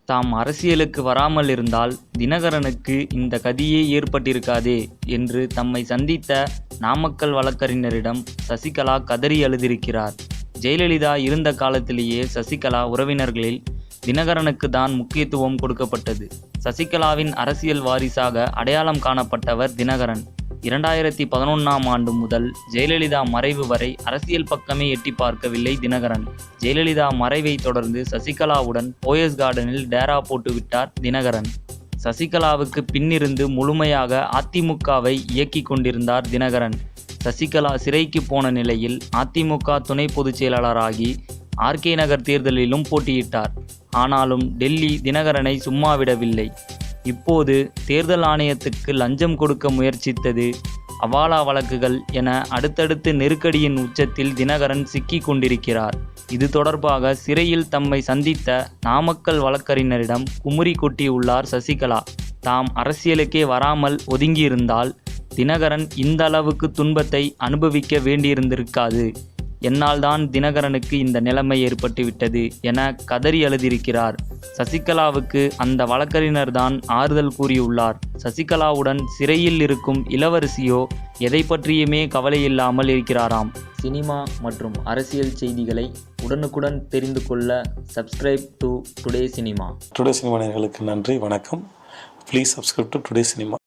தாம் அரசியலுக்கு வராமல் இருந்தால் தினகரனுக்கு இந்த கதியே ஏற்பட்டிருக்காதே என்று தம்மை சந்தித்த நாமக்கல் வழக்கறிஞரிடம் சசிகலா கதறி அழுதிருக்கிறார். ஜெயலலிதா இருந்த காலத்திலேயே சசிகலா உறவினர்களில் தினகரனுக்கு தான் முக்கியத்துவம் கொடுக்கப்பட்டது. சசிகலாவின் அரசியல் வாரிசாக அடையாளம் காணப்பட்டவர் தினகரன். 2011ஆம் ஆண்டு முதல் ஜெயலலிதா மறைவு வரை அரசியல் பக்கமே எட்டி பார்க்கவில்லை தினகரன். ஜெயலலிதா மறைவை தொடர்ந்து சசிகலாவுடன் போயஸ் கார்டனில் டேரா போட்டுவிட்டார் தினகரன். சசிகலாவுக்கு பின்னிருந்து முழுமையாக அதிமுகவை இயக்கி கொண்டிருந்தார் தினகரன். சசிகலா சிறைக்கு போன நிலையில் அதிமுக துணை பொதுச் செயலாளராகி ஆர்கே நகர் தேர்தலிலும் போட்டியிட்டார். ஆனாலும் டெல்லி தினகரனை சும்மாவிடவில்லை. இப்போது தேர்தல் ஆணையத்துக்கு லஞ்சம் கொடுக்க முயற்சித்தது, அவாலா வழக்குகள் என அடுத்தடுத்து நெருக்கடியின் உச்சத்தில் தினகரன் சிக்கி கொண்டிருக்கிறார். இது தொடர்பாக சிறையில் தம்மை சந்தித்த நாமக்கல் வழக்கறிஞரிடம் குமுறி கொட்டியுள்ளார் சசிகலா. தாம் அரசியலுக்கே வராமல் ஒதுங்கியிருந்தால் தினகரன் இந்த அளவுக்கு துன்பத்தை அனுபவிக்க வேண்டியிருந்திருக்காது. என்னால் தான் தினகரனுக்கு இந்த நிலைமை ஏற்பட்டுவிட்டது என கதறி அழுதிருக்கிறார். சசிகலாவுக்கு அந்த வழக்கறிஞர் தான் ஆறுதல் கூறியுள்ளார். சசிகலாவுடன் சிறையில் இருக்கும் இளவரசியோ எதை பற்றியுமே கவலையில்லாமல் இருக்கிறாராம். சினிமா மற்றும் அரசியல் செய்திகளை உடனுக்குடன் தெரிந்து கொள்ள subscribe to today cinema. Today cinema நேயர்களுக்கு நன்றி, வணக்கம். Please subscribe to today cinema.